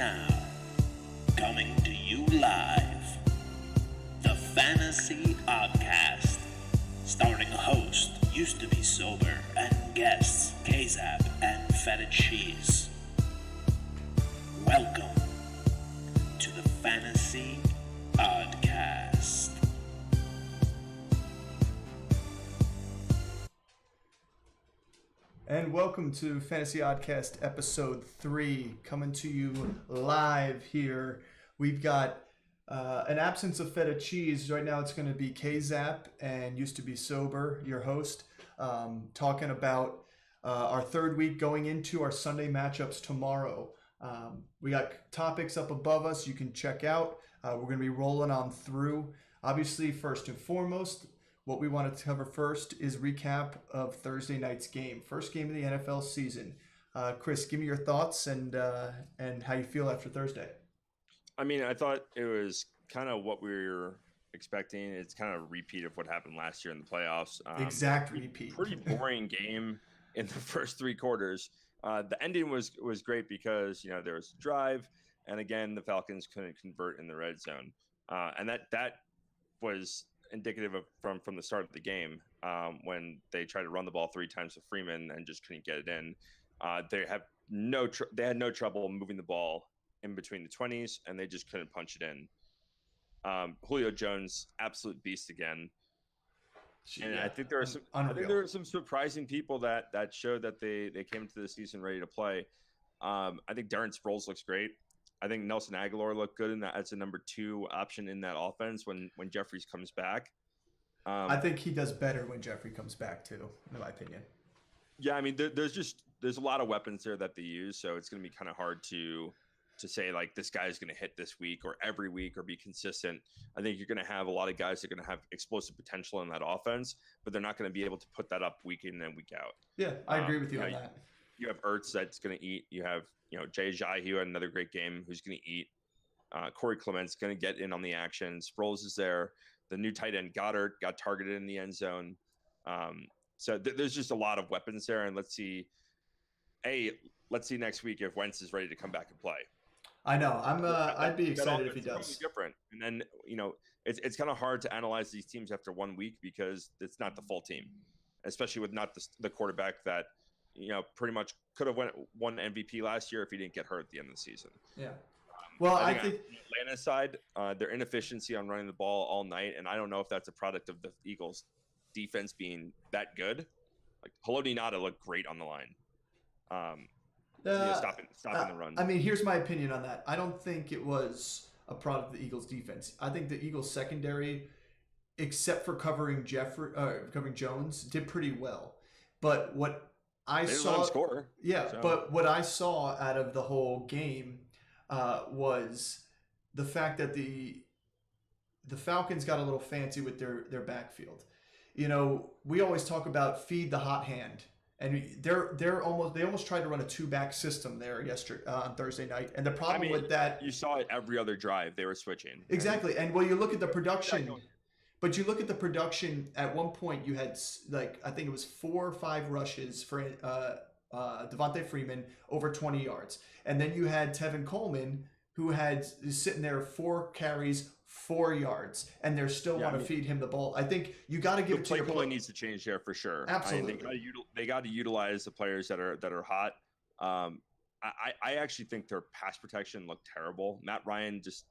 now, coming to you live, the Fantasy Oddcast, starring host used to be sober and guests KZap and Feta Cheese. Welcome to the Fantasy Oddcast. And welcome to Fantasy Oddcast episode 3, coming to you live here. We've got an absence of Feta Cheese. Right now it's going to be KZap and used to be sober, your host, talking about our third week going into our Sunday matchups tomorrow. We got topics up above us you can check out. We're going to be rolling on through. Obviously, first and foremost, what we want to cover first is recap of Thursday night's game. First game of the NFL season. Chris, give me your thoughts and how you feel after Thursday. I mean, I thought it was kind of what we were expecting. It's kind of a repeat of what happened last year in the playoffs. Exact repeat. Pretty boring game in the first three quarters. The ending was great because, there was a drive, and again, the Falcons couldn't convert in the red zone. And that was indicative of from the start of the game when they tried to run the ball 3 times with Freeman and just couldn't get it in. They had no trouble moving the ball in between the 20s, and they just couldn't punch it in. Julio Jones, absolute beast again. And I think there are some surprising people that showed that they came into the season ready to play. I think Darren Sproles looks great. I think Nelson Aguilar looked good in that as a number 2 option in that offense when Jeffries comes back. I think he does better when Jeffrey comes back too, in my opinion. Yeah, I mean, there's a lot of weapons there that they use, so it's going to be kind of hard to say like this guy's going to hit this week or every week or be consistent. I think you're going to have a lot of guys that are going to have explosive potential in that offense, but they're not going to be able to put that up week in and week out. Yeah, I agree with you on that. You have Ertz that's going to eat. You have, Jay Ajayi, who had another great game, who's going to eat. Corey Clement's going to get in on the action. Sproles is there. The new tight end Goddard got targeted in the end zone. So there's just a lot of weapons there. And let's see next week if Wentz is ready to come back and play. I know. I'd be excited if he does. Different. And then, it's kind of hard to analyze these teams after 1 week because it's not the full team, especially with not the quarterback that, pretty much could have won MVP last year if he didn't get hurt at the end of the season. Yeah. Well, I think on Atlanta's side, their inefficiency on running the ball all night, and I don't know if that's a product of the Eagles' defense being that good. Like Haloti Ngata looked great on the line. Stopping the run. I mean, here's my opinion on that. I don't think it was a product of the Eagles' defense. I think the Eagles' secondary, except for covering Jones, did pretty well. But what I saw, but what I saw out of the whole game was the fact that the Falcons got a little fancy with their backfield. We always talk about feed the hot hand, and they almost tried to run a 2-back system there yesterday on Thursday night. And the problem with that, you saw it every other drive they were switching. Exactly, and you look at the production. But you look at the production, at one point you had, I think it was 4 or 5 rushes for Devontae Freeman over 20 yards. And then you had Tevin Coleman, who is sitting there 4 carries, 4 yards, and they still want to feed him the ball. I think you got to give it to your play needs to change there for sure. Absolutely. They got to utilize the players that are hot. I actually think their pass protection looked terrible. Matt Ryan just...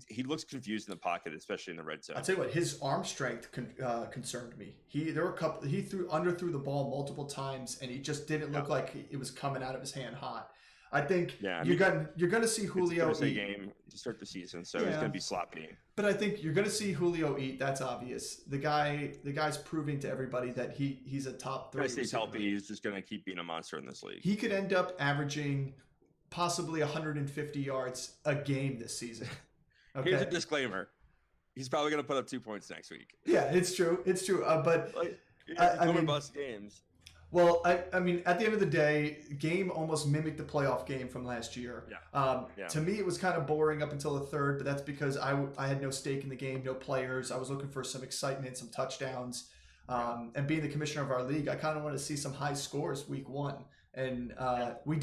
He looks confused in the pocket, especially in the red zone. I'll tell you what, his arm strength concerned me. He underthrew the ball multiple times, and he just didn't look like it was coming out of his hand hot. I think you're going to see Julio eat. Game to start the season, so he's going to be sloppy. But I think you're going to see Julio eat. That's obvious. The guy's proving to everybody that he's a top 3. If he stays healthy, he's just going to keep being a monster in this league. He could end up averaging possibly 150 yards a game this season. Okay. Here's a disclaimer. He's probably going to put up 2 points next week. Yeah, it's true. It's true. But I mean, bust games. Well, I mean, at the end of the day, game almost mimicked the playoff game from last year. Yeah. To me, it was kind of boring up until the third, but that's because I had no stake in the game, no players. I was looking for some excitement, some touchdowns. And being the commissioner of our league, I kind of want to see some high scores week 1. And we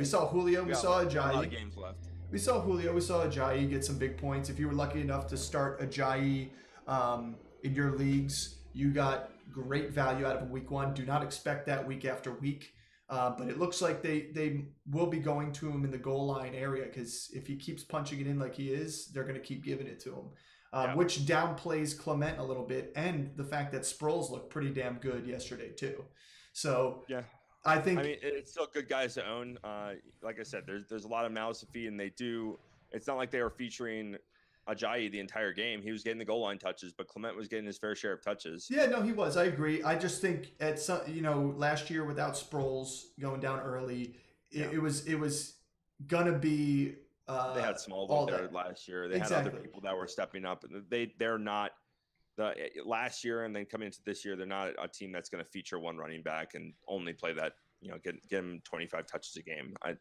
saw Julio, we saw Ajayi. A lot of games left. We saw Julio, we saw Ajayi get some big points. If you were lucky enough to start Ajayi in your leagues, you got great value out of him week 1. Do not expect that week after week. But it looks like they will be going to him in the goal line area, because if he keeps punching it in like he is, they're going to keep giving it to him, which downplays Clement a little bit, and the fact that Sproles looked pretty damn good yesterday too. So yeah. I mean, it's still good guys to own. Like I said, there's a lot of mouths to feed, and it's not like they were featuring Ajayi the entire game. He was getting the goal line touches, but Clement was getting his fair share of touches. Yeah, no, he was. I agree. I just think at some, last year without Sproles going down early, it was gonna be. They had Smallwood there last year. They had other people that were stepping up. They're not. Last year and then coming into this year, they're not a team that's going to feature one running back and only play that, get him 25 touches a game. I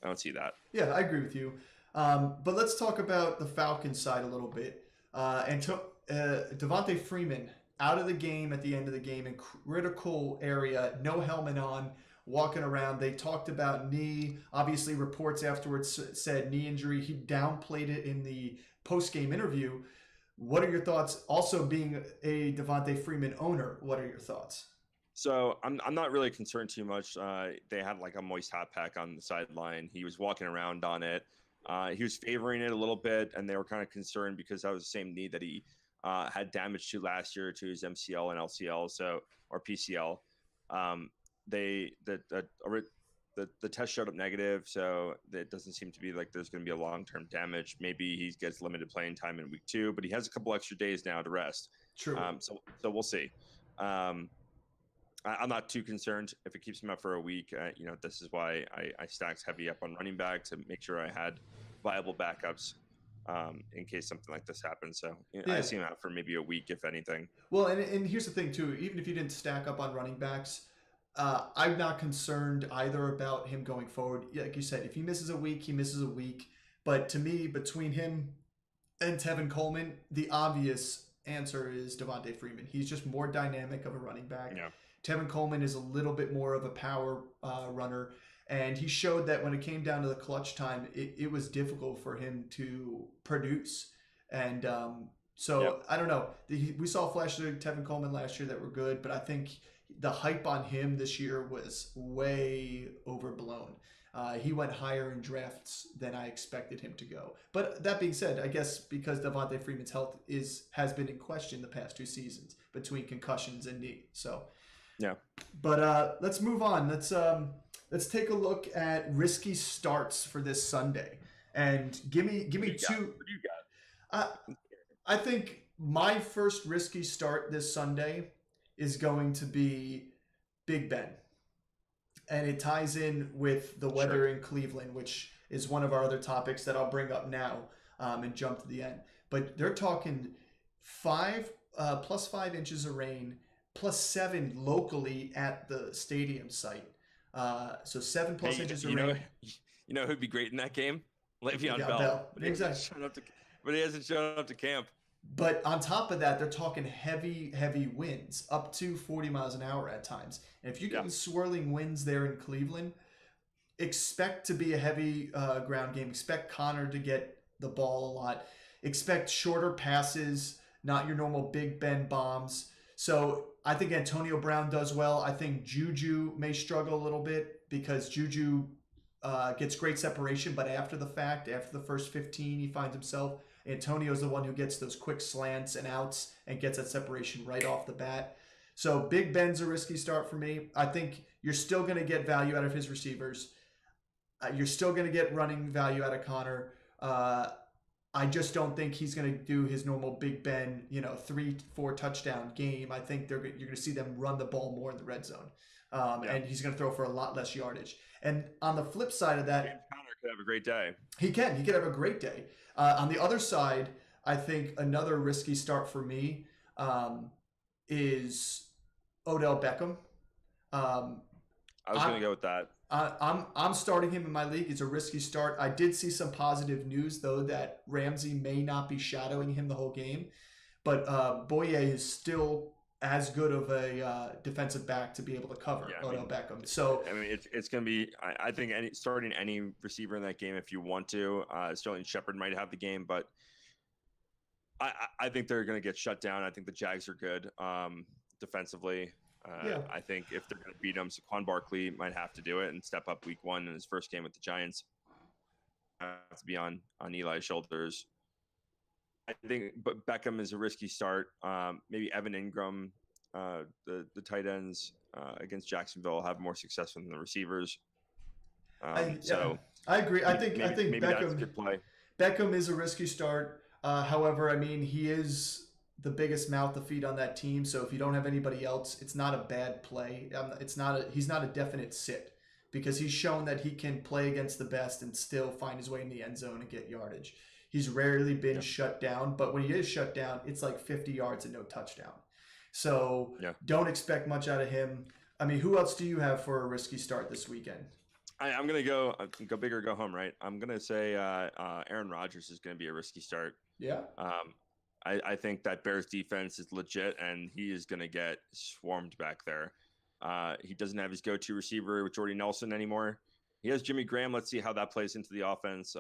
don't see that. Yeah, I agree with you. But let's talk about the Falcons side a little bit. Devontae Freeman out of the game at the end of the game in critical area, no helmet on, walking around. They talked about knee. Obviously, reports afterwards said knee injury. He downplayed it in the post-game interview. What are your thoughts? Also, being a Devontae Freeman owner, what are your thoughts? So I'm not really concerned too much. They had like a moist hot pack on the sideline. He was walking around on it. He was favoring it a little bit, and they were kind of concerned because that was the same knee that he had damage to last year to his MCL and LCL, or PCL. The test showed up negative, so it doesn't seem to be like there's going to be a long-term damage. Maybe he gets limited playing time in week 2, but he has a couple extra days now to rest. True. So we'll see. I'm not too concerned if it keeps him up for a week. This is why I stacked heavy up on running back to make sure I had viable backups in case something like this happens. So I see him out for maybe a week, if anything. Well, and here's the thing too. Even if you didn't stack up on running backs, I'm not concerned either about him going forward. Like you said, if he misses a week, he misses a week. But to me, between him and Tevin Coleman, the obvious answer is Devontae Freeman. He's just more dynamic of a running back. Yeah. Tevin Coleman is a little bit more of a power runner. And he showed that when it came down to the clutch time, it was difficult for him to produce. And I don't know. We saw flashes of Tevin Coleman last year that were good, but I think the hype on him this year was way overblown. He went higher in drafts than I expected him to go. But that being said, I guess because Devontae Freeman's health has been in question the past 2 seasons between concussions and knee. So yeah. But let's move on. Let's take a look at risky starts for this Sunday. And give me 2. What do you got? I think my first risky start this Sunday is going to be Big Ben. And it ties in with the weather in Cleveland, which is one of our other topics that I'll bring up now and jump to the end. But they're talking plus 5 inches of rain, plus 7 locally at the stadium site. So 7 plus inches of rain. You know who'd be great in that game? Le'Veon Bell. But he hasn't shown up to camp. But on top of that, they're talking heavy winds, up to 40 miles an hour at times. And if you're getting swirling winds there in Cleveland, expect to be a heavy ground game. Expect Connor to get the ball a lot. Expect shorter passes, not your normal Big Ben bombs. So I think Antonio Brown does well. I think Juju may struggle a little bit because Juju gets great separation, but after the fact, after the first 15, he finds himself. Antonio's the one who gets those quick slants and outs and gets that separation right off the bat. So Big Ben's a risky start for me. I think you're still going to get value out of his receivers. You're still going to get running value out of Connor. I just don't think he's going to do his normal Big Ben, 3-4 touchdown game. I think you're going to see them run the ball more in the red zone. And he's going to throw for a lot less yardage. And on the flip side of that, Connor could have a great day. He could have a great day. On the other side, I think another risky start for me is Odell Beckham. I was going to go with that. I'm starting him in my league. It's a risky start. I did see some positive news, though, that Ramsey may not be shadowing him the whole game. But Boye is still as good of a defensive back to be able to cover Odell Beckham. So I mean, it's going to be. I think starting any receiver in that game if you want to. Sterling Shepard might have the game, but I think they're going to get shut down. I think the Jags are good defensively. I think if they're going to beat them, Saquon Barkley might have to do it and step up week 1 in his first game with the Giants. Have to be on Eli's shoulders. I think, but Beckham is a risky start. Maybe Evan Ingram, the tight ends against Jacksonville have more success than the receivers. I agree. I think maybe that's a good play. Beckham is a risky start. However, I mean, he is the biggest mouth to feed on that team. So if you don't have anybody else, it's not a bad play. He's not a definite sit because he's shown that he can play against the best and still find his way in the end zone and get yardage. He's rarely been shut down, but when he is shut down, it's like 50 yards and no touchdown. So don't expect much out of him. I mean, who else do you have for a risky start this weekend? I'm going to go big or go home, right? I'm going to say Aaron Rodgers is going to be a risky start. Yeah. I think that Bears defense is legit, and he is going to get swarmed back there. He doesn't have his go-to receiver with Jordy Nelson anymore. He has Jimmy Graham. Let's see how that plays into the offense.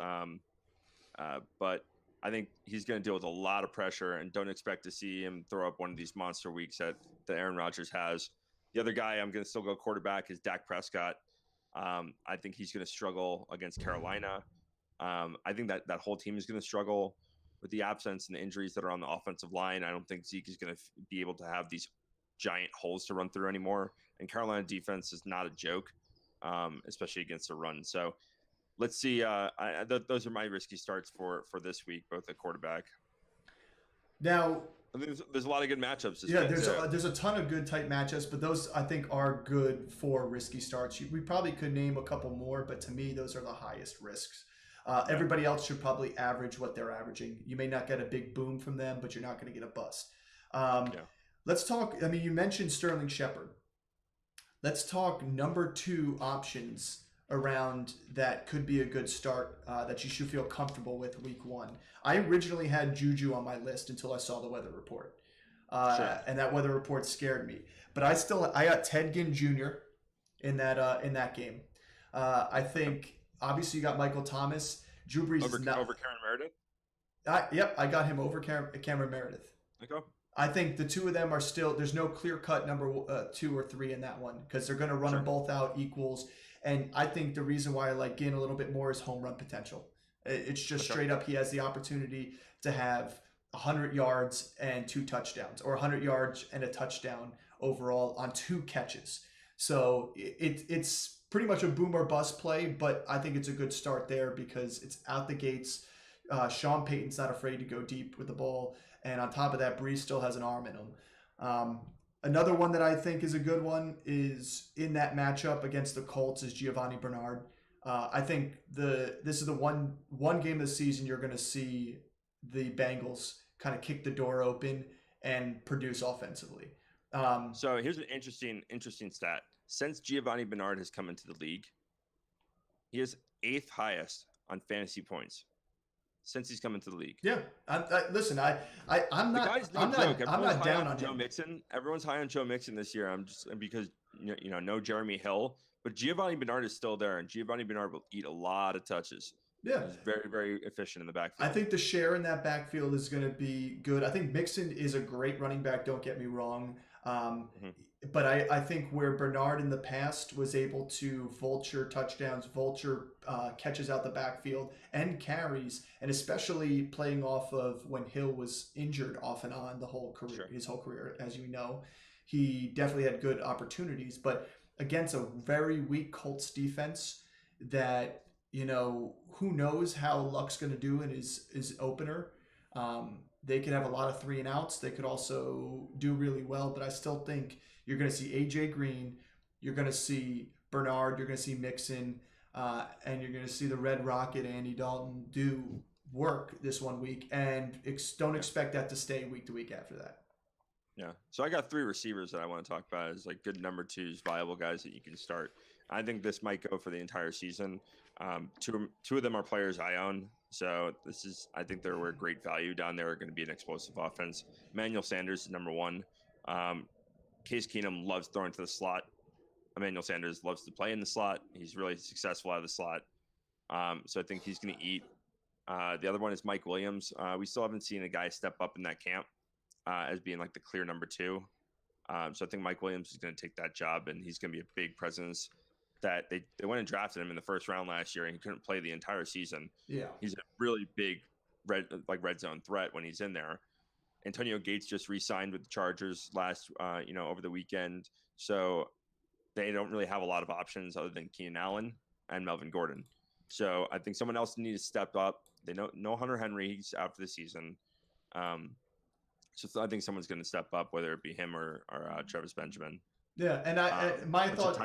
But I think he's going to deal with a lot of pressure, and don't expect to see him throw up one of these monster weeks that Aaron Rodgers has. The other guy I'm going to still go quarterback is Dak Prescott. I think he's going to struggle against Carolina. I think that whole team is going to struggle with the absence and the injuries that are on the offensive line. I don't think Zeke is going to be able to have these giant holes to run through anymore. And Carolina defense is not a joke, especially against the run. So let's see. Those are my risky starts for this week, both at quarterback. Now, I think there's a lot of good matchups. There's a ton of good type matchups, but those I think are good for risky starts. We probably could name a couple more, but to me, those are the highest risks. Everybody else should probably average what they're averaging. You may not get a big boom from them, but you're not going to get a bust. Let's talk. I mean, you mentioned Sterling Shepard. Let's talk number 2 options around that could be a good start that you should feel comfortable with week 1. I originally had Juju on my list until I saw the weather report. And that weather report scared me. But I got Ted Ginn Jr. in that game. I think obviously you got Michael Thomas. Drew Brees over Cameron Meredith? Yep, I got him over Cameron Meredith. Okay. I think the two of them are still, there's no clear-cut number 2 or 3 in that one because they're going to run them both out equals. And I think the reason why I like Ginn a little bit more is home run potential. It's just straight up, he has the opportunity to have 100 yards and 2 touchdowns, or 100 yards and a touchdown overall on 2 catches. So it's pretty much a boom or bust play, but I think it's a good start there because it's out the gates. Sean Payton's not afraid to go deep with the ball. And on top of that, Brees still has an arm in him. Another one that I think is a good one is in that matchup against the Colts is Giovanni Bernard. I think this is the one game of the season you're going to see the Bengals kind of kick the door open and produce offensively. So here's an interesting stat. Since Giovanni Bernard has come into the league, he is 8th highest on fantasy points since he's come into the league. Yeah, listen, I'm not down on Joe him. Mixon. Everyone's high on Joe Mixon this year. I'm just because no Jeremy Hill, but Giovanni Bernard is still there, and Giovanni Bernard will eat a lot of touches. Yeah, he's very, very efficient in the backfield. I think the share in that backfield is going to be good. I think Mixon is a great running back. Don't get me wrong. But I think where Bernard in the past was able to vulture touchdowns, vulture catches out the backfield and carries, and especially playing off of when Hill was injured off and on the whole career, his whole career, as you know, he definitely had good opportunities. But against a very weak Colts defense that, who knows how Luck's going to do in his opener. They could have a lot of 3 and outs. They could also do really well, but I still think you're going to see AJ Green, you're going to see Bernard, you're going to see Mixon, and you're going to see the Red Rocket, Andy Dalton, do work this 1 week, and don't expect that to stay week to week after that. Yeah. So I got 3 receivers that I want to talk about as like good number 2s, viable guys that you can start. I think this might go for the entire season. Two of them are players I own. So I think they're great value down there. Are going to be an explosive offense. Emmanuel Sanders is number 1. Case Keenum loves throwing to the slot. Emmanuel Sanders loves to play in the slot. He's really successful out of the slot. So I think he's going to eat. The other one is Mike Williams. We still haven't seen a guy step up in that camp as being like the clear number 2. So I think Mike Williams is going to take that job, and he's going to be a big presence. That they went and drafted him in the first round last year, and he couldn't play the entire season. Yeah, he's a really big red zone threat when he's in there. Antonio Gates just re-signed with the Chargers over the weekend, so they don't really have a lot of options other than Keenan Allen and Melvin Gordon. So I think someone else needs to step up. They know Hunter Henry's out for the season. So I think someone's going to step up, whether it be him or Travis Benjamin. Yeah, and my thought.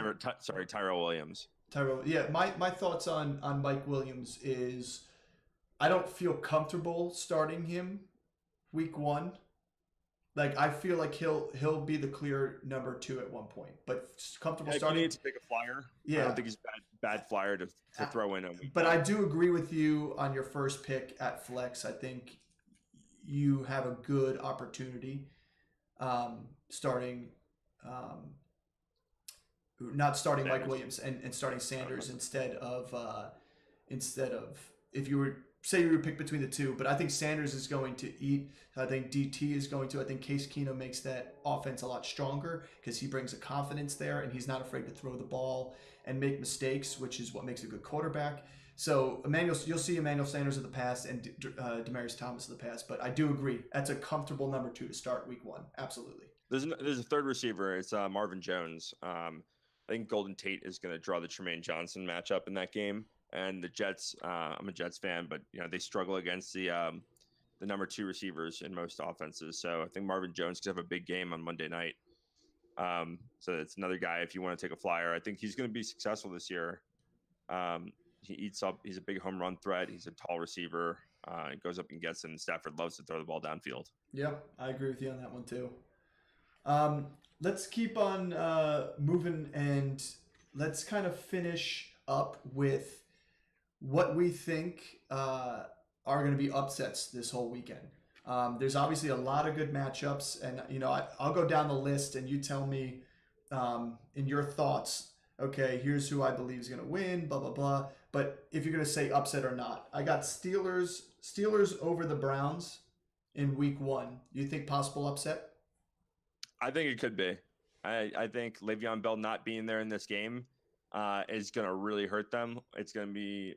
Tyrell Williams. Tyrell, yeah. My thoughts on Mike Williams is, I don't feel comfortable starting him week 1. Like, I feel like he'll be the clear number 2 at one point, but comfortable starting. He needs to take a flyer. Yeah, I don't think he's bad flyer to throw in. But I do agree with you on your first pick at flex. I think you have a good opportunity starting. Not starting Sanders. Mike Williams and starting Sanders instead of if you were pick between the two, but I think Sanders is going to eat. I think DT is going to. I think Case Keenum makes that offense a lot stronger because he brings a confidence there, and he's not afraid to throw the ball and make mistakes, which is what makes a good quarterback. So you'll see Emmanuel Sanders of the pass and Demaryius Thomas of the pass, but I do agree that's a comfortable number 2 to start week 1. Absolutely. There's a third receiver. It's Marvin Jones. I think Golden Tate is going to draw the Tremaine Johnson matchup in that game. And the Jets, I'm a Jets fan, but they struggle against the number 2 receivers in most offenses. So I think Marvin Jones could have a big game on Monday night. So it's another guy if you want to take a flyer. I think he's going to be successful this year. He eats up. He's a big home run threat. He's a tall receiver. He goes up and gets him. Stafford loves to throw the ball downfield. Yeah, I agree with you on that one too. Let's keep on moving, and let's kind of finish up with what we think are going to be upsets this whole weekend. There's obviously a lot of good matchups, and I'll go down the list, and you tell me in your thoughts. Okay, here's who I believe is going to win. Blah blah blah. But if you're going to say upset or not, I got Steelers over the Browns in week 1. You think possible upset? I think it could be. I think Le'Veon Bell not being there in this game is going to really hurt them. It's going to be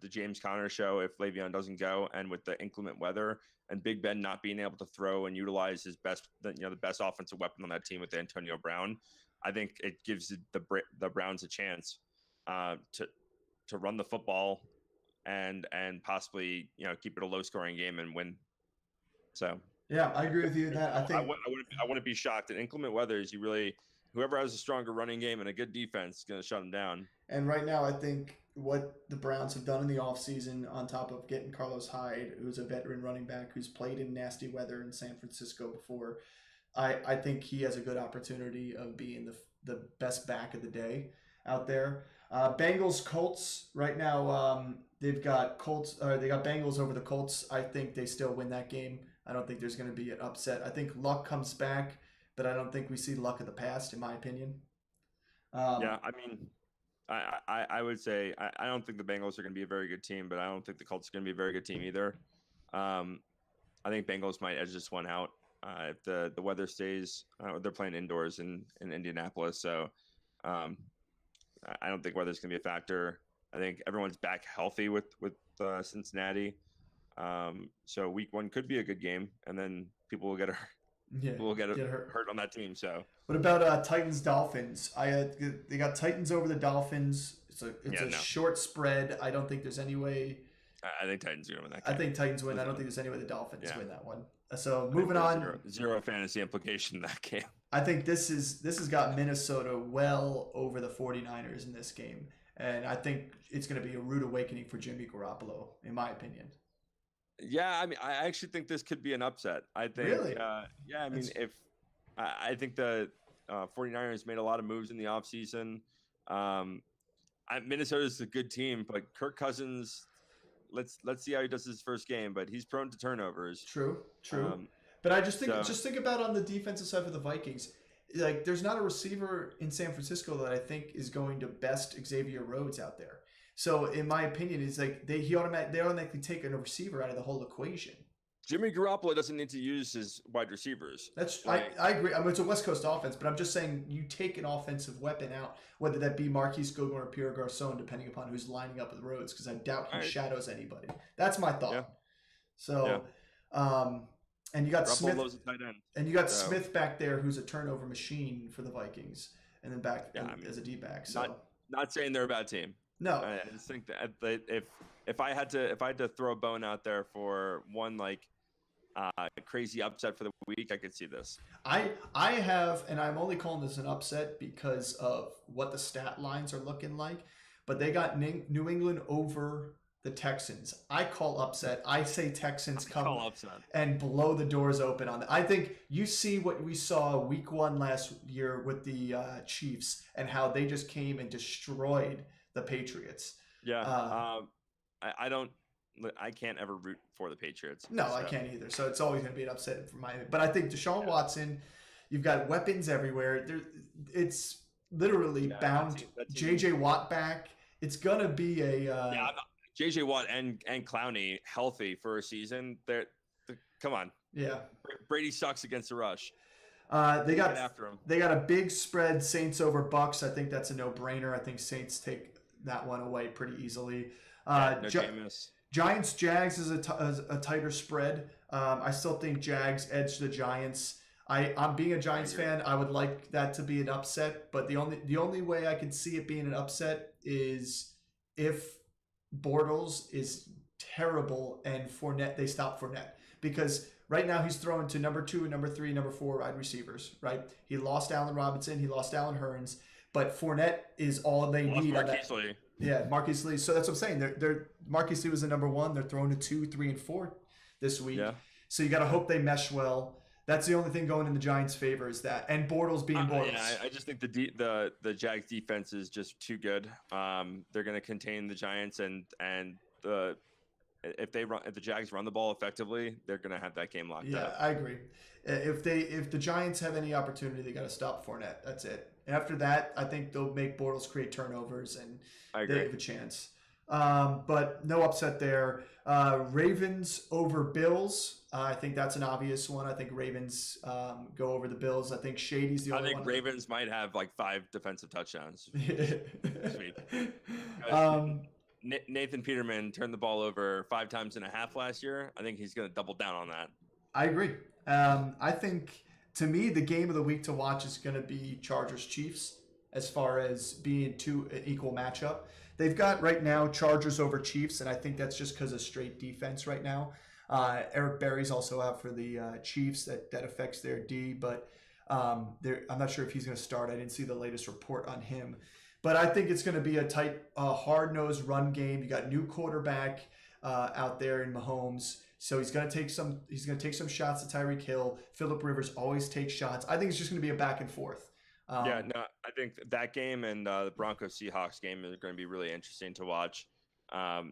the James Conner show if Le'Veon doesn't go, and with the inclement weather and Big Ben not being able to throw and utilize his the best offensive weapon on that team with Antonio Brown, I think it gives the Browns a chance to run the football and possibly keep it a low scoring game and win. So. Yeah, I agree with you in that. I wouldn't be shocked. In inclement weather, whoever has a stronger running game and a good defense is going to shut them down. And right now, I think what the Browns have done in the offseason, on top of getting Carlos Hyde, who's a veteran running back who's played in nasty weather in San Francisco before, I think he has a good opportunity of being the best back of the day out there. Bengals Colts right now. They've got they got Bengals over the Colts. I think they still win that game. I don't think there's going to be an upset. I think Luck comes back, but I don't think we see Luck of the past, in my opinion. Yeah, I mean, I would say I don't think the Bengals are going to be a very good team, but I don't think the Colts are going to be a very good team either. I think Bengals might edge this one out if the weather stays. They're playing indoors in Indianapolis, so I don't think weather's going to be a factor. I think everyone's back healthy with Cincinnati. So week 1 could be a good game, and then people will get hurt. Yeah, people will get hurt on that team. So what about Titans Dolphins? They got Titans over the Dolphins. It's a short spread. I don't think there's any way. I think Titans are going to win that game. I think Titans win. I don't think there's any way the Dolphins win that one. So moving on. Zero fantasy implication in that game. I think this has got Minnesota well over the 49ers in this game, and I think it's going to be a rude awakening for Jimmy Garoppolo, in my opinion. Yeah, I mean, I actually think this could be an upset. I think, really? Yeah, I mean, I think the 49ers made a lot of moves in the offseason. Minnesota's a good team, but Kirk Cousins, let's see how he does his first game, but he's prone to turnovers. True. But I just think about on the defensive side for the Vikings, like there's not a receiver in San Francisco that I think is going to best Xavier Rhodes out there. So in my opinion, it's like they automatically take a receiver out of the whole equation. Jimmy Garoppolo doesn't need to use his wide receivers. I agree. I mean, it's a West Coast offense, but I'm just saying you take an offensive weapon out, whether that be Marquise Goodwin or Pierre Garcon, depending upon who's lining up with Rhodes, because I doubt he shadows anybody. That's my thought. Yeah. So, and you got Smith, and you got Smith back there, who's a turnover machine for the Vikings, and then back as a D-back. So, not saying they're a bad team. No, I just think that if I had to throw a bone out there for one crazy upset for the week, I could see this. I have, and I'm only calling this an upset because of what the stat lines are looking like, but they got New England over the Texans. I call upset. I say Texans come and blow the doors open on that. I think you see what we saw week 1 last year with the Chiefs and how they just came and destroyed the Patriots. Yeah. I can't ever root for the Patriots. No, so. I can't either. So it's always going to be an upset for my. But I think Deshaun Watson, you've got weapons everywhere. It's literally bound. JJ Watt back. It's going to be a. JJ Watt and Clowney healthy for a season. Come on. Yeah. Brady sucks against the rush. They got after him. They got a big spread, Saints over Bucks. I think that's a no-brainer. I think Saints take that one away pretty easily. Jameis. Giants Jags is a tighter spread. I still think Jags edge the Giants. I'm being a Giants fan. I would like that to be an upset, but the only way I can see it being an upset is if Bortles is terrible and they stop Fournette, because right now he's throwing to number 2 and number 3, number 4 wide receivers. Right? He lost Allen Robinson. He lost Allen Hurns. But Fournette is all they need. Marquise Lee. Yeah, Marquise Lee. So that's what I'm saying. They're Marquise Lee was the number 1. They're throwing to 2, 3, and 4 this week. Yeah. So you got to hope they mesh well. That's the only thing going in the Giants' favor is that, and Bortles being Bortles. Yeah, I just think the Jags defense is just too good. They're going to contain the Giants, and if the Jags run the ball effectively, they're going to have that game locked up. Yeah, I agree. If the Giants have any opportunity, they got to stop Fournette. That's it. After that, I think they'll make Bortles create turnovers, and they have a chance. But no upset there. Ravens over Bills. I think that's an obvious one. I think Ravens go over the Bills. I think Shady's the only one. I think Ravens might have 5 defensive touchdowns. Sweet. Nathan Peterman turned the ball over 5 times and a half last year. I think he's going to double down on that. I agree. I think, to me, the game of the week to watch is going to be Chargers-Chiefs as far as being an equal matchup. They've got right now Chargers over Chiefs, and I think that's just because of straight defense right now. Eric Berry's also out for the Chiefs. That affects their D, but I'm not sure if he's going to start. I didn't see the latest report on him. But I think it's going to be a tight, hard-nosed run game. You got new quarterback out there in Mahomes, so he's going to take some. He's going to take some shots at Tyreek Hill. Phillip Rivers always takes shots. I think it's just going to be a back and forth. I think that game and the Broncos-Seahawks game are going to be really interesting to watch. I'd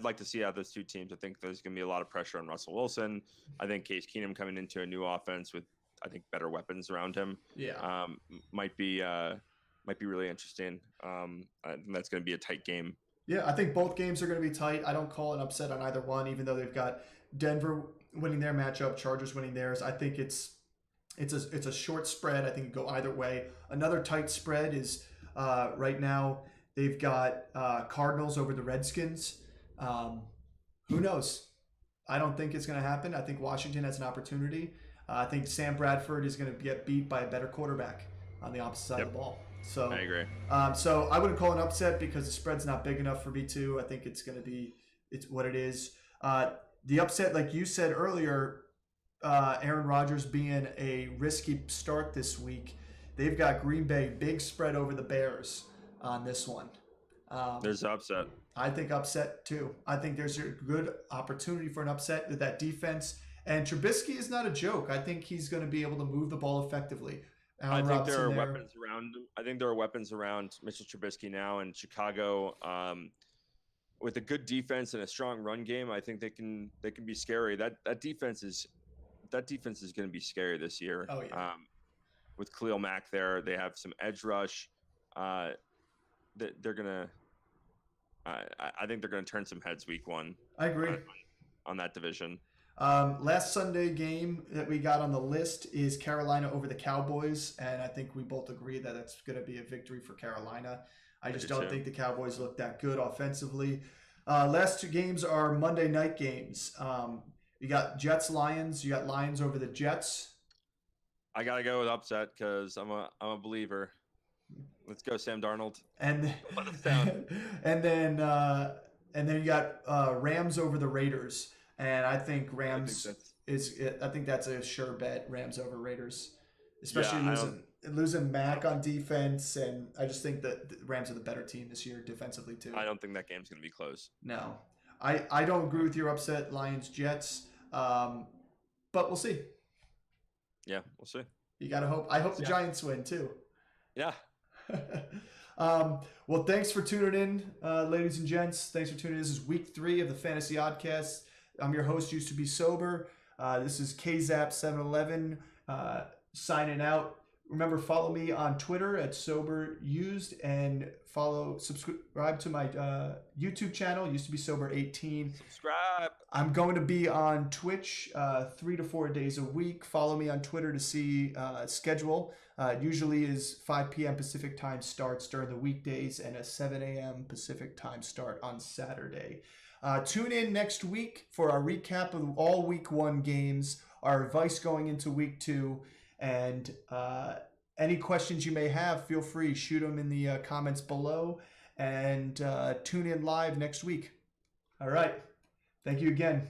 like to see how those two teams. I think there's going to be a lot of pressure on Russell Wilson. I think Case Keenum coming into a new offense with, I think, better weapons around him. Yeah, might be really interesting. I think that's going to be a tight game. Yeah, I think both games are going to be tight. I don't call an upset on either one, even though they've got Denver winning their matchup, Chargers winning theirs. I think it's a short spread. I think it go either way. Another tight spread is right now they've got Cardinals over the Redskins. Who knows? I don't think it's going to happen. I think Washington has an opportunity. I think Sam Bradford is going to get beat by a better quarterback on the opposite side of the ball. So I agree. So I wouldn't call an upset because the spread's not big enough for me to. I think it's what it is. The upset, like you said earlier, Aaron Rodgers being a risky start this week. They've got Green Bay big spread over the Bears on this one. There's an upset. I think upset too. I think there's a good opportunity for an upset with that defense. And Trubisky is not a joke. I think he's going to be able to move the ball effectively. I think there are weapons around him. I think there are weapons around Mitchell Trubisky now in Chicago. With a good defense and a strong run game, I think they can be scary. That defense is that defense is going to be scary this year. Oh, yeah. With Khalil Mack there, they have some edge rush. They're gonna. I think they're gonna turn some heads week 1. I agree. On that division. Last Sunday game that we got on the list is Carolina over the Cowboys, and I think we both agree that that's going to be a victory for Carolina. I just don't think the Cowboys look that good offensively. Last 2 games are Monday night games. You got Jets-Lions. You got Lions over the Jets. I gotta go with upset because I'm a believer. Let's go, Sam Darnold. And and then you got Rams over the Raiders. And I think Rams I think that's a sure bet. Rams over Raiders, especially losing Mack on defense, and I just think that the Rams are the better team this year defensively too. I don't think that game's going to be close. No, I don't agree with your upset Lions Jets, but we'll see. Yeah, we'll see. You gotta hope. I hope the Giants win too. Yeah. Well, thanks for tuning in, ladies and gents. Thanks for tuning in. This is week 3 of the Fantasy Oddcast. I'm your host, Used to Be Sober. This is KZap 711 signing out. Remember, follow me on Twitter at SoberUsed and subscribe to my YouTube channel, Used to Be Sober 18. Subscribe. I'm going to be on Twitch 3 to 4 days a week. Follow me on Twitter to see schedule. Usually is 5 p.m. Pacific time starts during the weekdays and a 7 a.m. Pacific time start on Saturday. Tune in next week for our recap of all week 1 games, our advice going into week 2, and any questions you may have, feel free, shoot them in the comments below, and tune in live next week. All right. Thank you again.